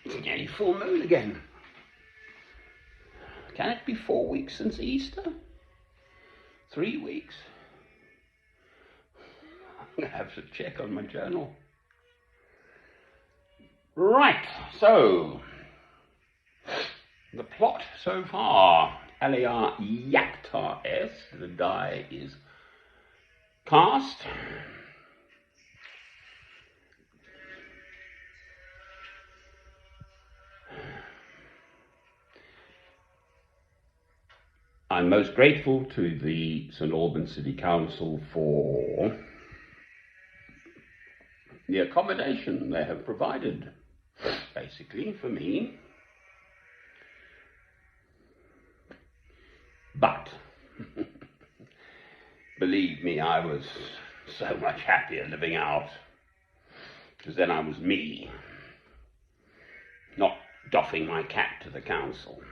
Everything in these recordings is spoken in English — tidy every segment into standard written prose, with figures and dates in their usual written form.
It's nearly full moon again. Can it be 4 weeks since Easter? 3 weeks? I'm going to have to check on my journal. Right, so the plot so far. Alayar Yaktar S. The die is cast. I'm most grateful to the St Albans City Council for the accommodation they have provided, basically, for me. But, believe me, I was so much happier living out, because then I was me, not doffing my cap to the council,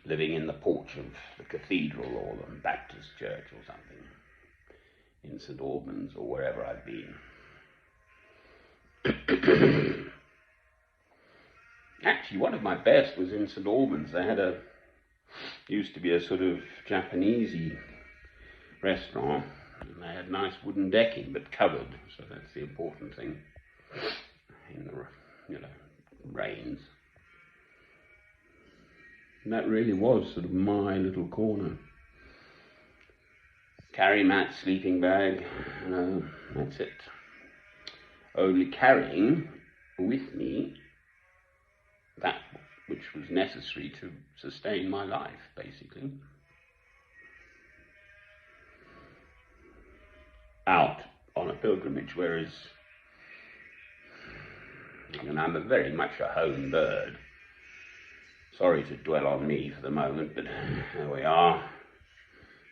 living in the porch of the cathedral or the Baptist church or something, in St Albans or wherever I've been. Actually, one of my best was in St Albans. They had used to be a sort of Japanesey restaurant, and they had nice wooden decking, but covered, so that's the important thing in the, rains. And that really was sort of my little corner. Carry mat, sleeping bag, that's it. Only carrying with me that which was necessary to sustain my life, basically. Out on a pilgrimage, whereas I'm very much a home bird. Sorry to dwell on me for the moment, but there we are.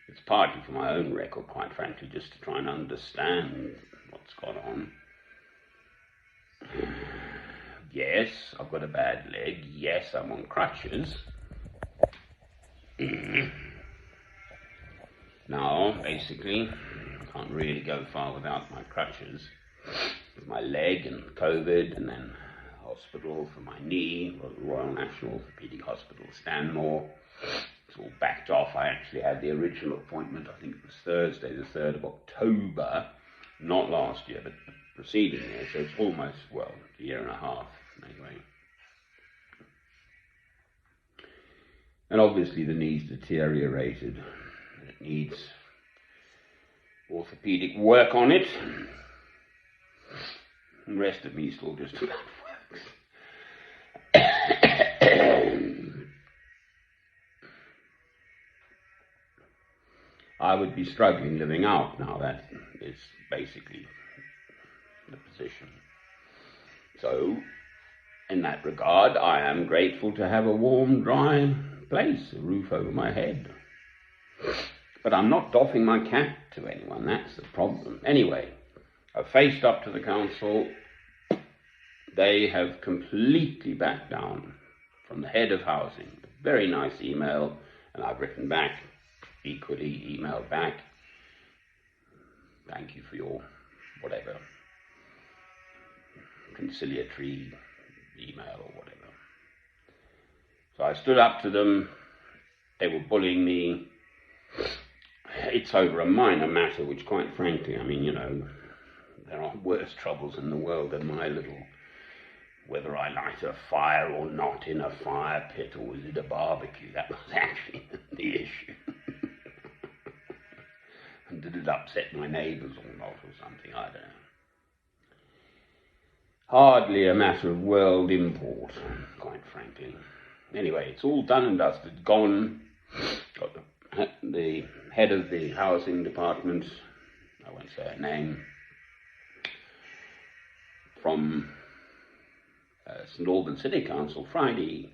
It's partly for my own record, quite frankly, just to try and understand what's gone on. Yes, I've got a bad leg. Yes, I'm on crutches. Now, basically, I can't really go far without my crutches. With my leg and COVID, and then hospital for my knee, Royal National Orthopaedic Hospital, Stanmore. It's all backed off. I actually had the original appointment, I think it was Thursday, the 3rd of October, not last year, but the preceding year, so it's almost, a year and a half, anyway. And obviously the knee's deteriorated. It needs orthopaedic work on it. The rest of me still just about works. I would be struggling living out now. That is basically the position. So, in that regard, I am grateful to have a warm, dry place, a roof over my head. But I'm not doffing my cap to anyone, that's the problem. Anyway, I've faced up to the council. They have completely backed down from the head of housing. A very nice email, and I've written back, equally emailed back. Thank you for your whatever, conciliatory email or whatever. So I stood up to them. They were bullying me. It's over a minor matter, which quite frankly, there are worse troubles in the world than my little, whether I light a fire or not in a fire pit, or is it a barbecue? That was actually the issue. And did it upset my neighbours or not, or something? I don't know. Hardly a matter of world import, quite frankly. Anyway, it's all done and dusted, gone. Got the head of the housing department, I won't say her name, from St Albans City Council, Friday,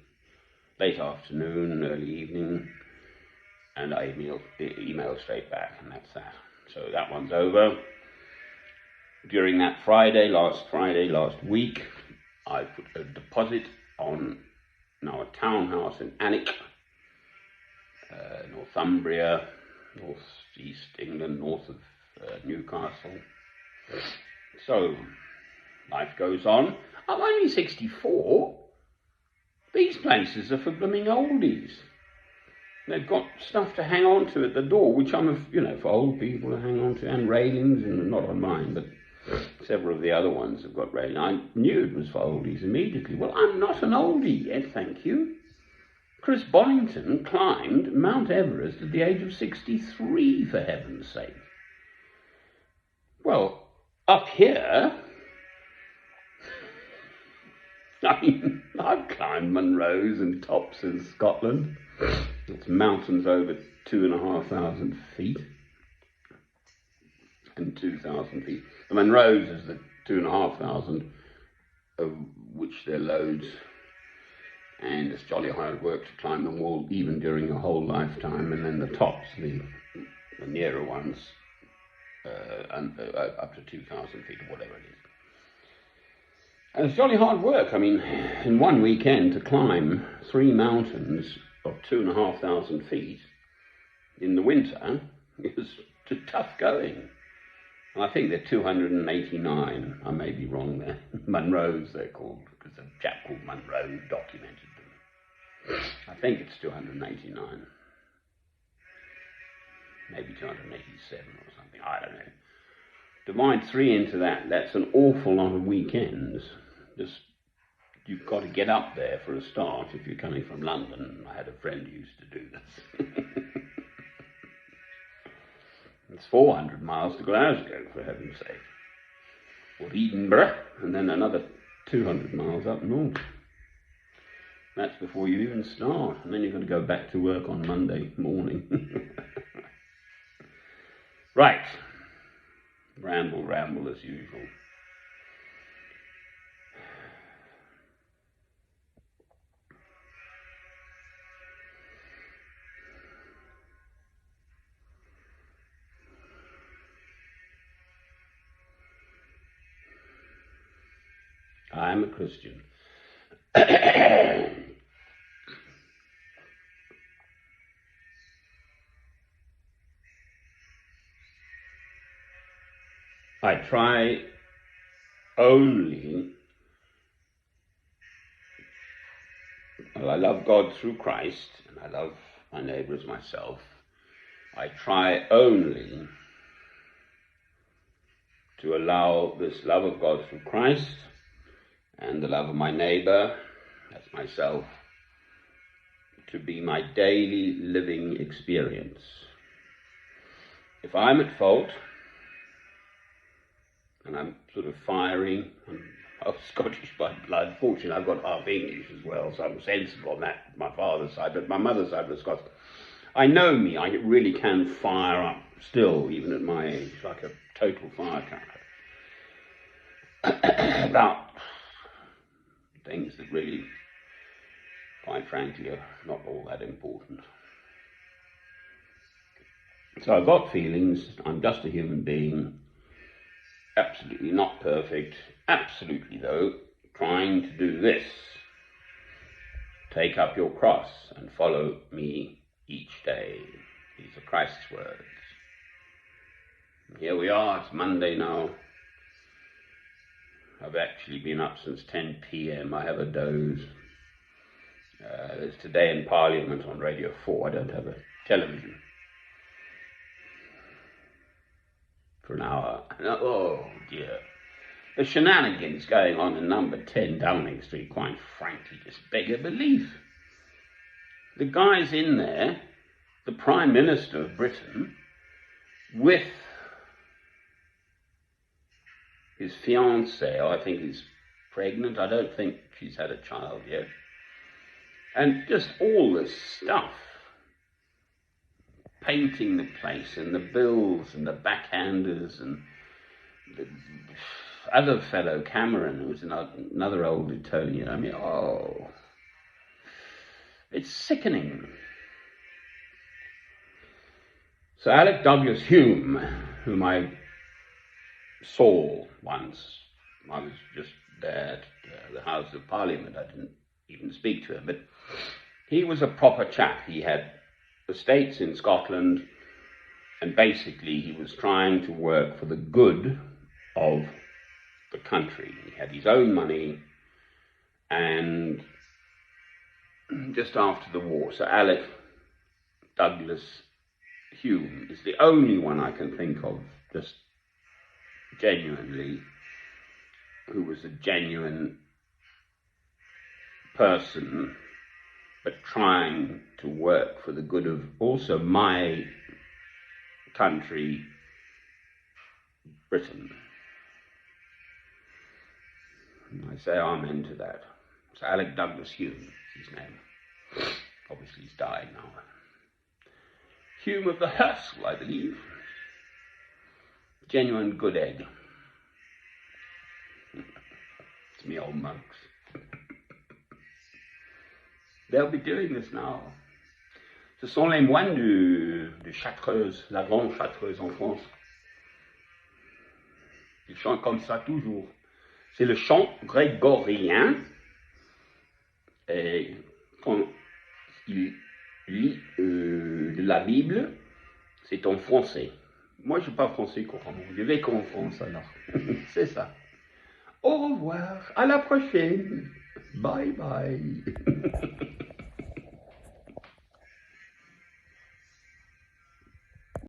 late afternoon, early evening, and I emailed straight back, and that's that. So that one's over. During that last week, I put a deposit on now a townhouse in Alnwick, Northumbria, north east England, north of Newcastle. So, life goes on. I'm only 64. These places are for blooming oldies. They've got stuff to hang on to at the door, which for old people to hang on to, and railings, and not on mine, but several of the other ones have got railings. I knew it was for oldies immediately. Well, I'm not an oldie yet, thank you. Chris Bonington climbed Mount Everest at the age of 63, for heaven's sake. Well, up here, I've climbed Munros and tops in Scotland. It's mountains over 2,500 feet and 2,000 feet. The Munros is the 2,500, of which they're loads, and it's jolly hard work to climb them all, even during your whole lifetime. And then the tops, the nearer ones, up to 2,000 feet or whatever it is. And it's jolly hard work. I mean, in one weekend to climb 3 mountains of 2,500 feet in the winter is tough going. And I think they're 289. I may be wrong there. Munros they're called, because a chap called Munro documented them. I think it's 289. Maybe 287 or something. I don't know. Divide 3 into that. That's an awful lot of weekends. You've got to get up there for a start if you're coming from London. I had a friend who used to do this. It's 400 miles to Glasgow, for heaven's sake. Or Edinburgh, and then another 200 miles up north. That's before you even start. And then you've got to go back to work on Monday morning. Right. Ramble as usual. I am a Christian. I try only, I love God through Christ, and I love my neighbour as myself. I try only to allow this love of God through Christ and the love of my neighbour as myself to be my daily living experience. If I'm at fault, and I'm sort of firing, I'm of Scottish by blood. Fortunately, I've got half English as well, so I'm sensible on that, my father's side, but my mother's side was Scots. I know me, I really can fire up still, even at my age, like a total firecracker. About things that really, quite frankly, are not all that important. So I've got feelings, I'm just a human being, absolutely not perfect, absolutely though, trying to do this. Take up your cross and follow me each day. These are Christ's words. And here we are, it's Monday now. I've actually been up since 10 p.m. I have a doze. There's Today in Parliament on Radio 4. I don't have a television. For an hour. Oh dear. The shenanigans going on in number 10 Downing Street, quite frankly, just beggar belief. The guy's in there, the Prime Minister of Britain, with his fiancée, I think he's pregnant, I don't think she's had a child yet. And just all this stuff. Painting the place and the bills and the backhanders and the other fellow Cameron, who was another old Etonian. I mean, oh, it's sickening. So Alec Douglas Hume, whom I saw once, I was just there at the House of Parliament, I didn't even speak to him, but he was a proper chap. He had estates in Scotland, and basically he was trying to work for the good of the country. He had his own money, and just after the war, Sir Alec Douglas Hume is the only one I can think of, just genuinely, who was a genuine person, but trying to work for the good of also my country, Britain. And I say amen to that. It's Alec Douglas Hume is his name. Obviously he's died now. Hume of the Hurst, I believe. Genuine good egg. It's me old monks. They'll be doing this now. Ce sont les moines de Chartreuse, la grande Chartreuse en France. Ils chantent comme ça toujours. C'est le chant grégorien. Et quand il lit de la Bible, c'est en français. Moi, je ne suis pas français couramment. Je vais qu'en France alors. C'est ça. Au revoir. À la prochaine. Bye bye.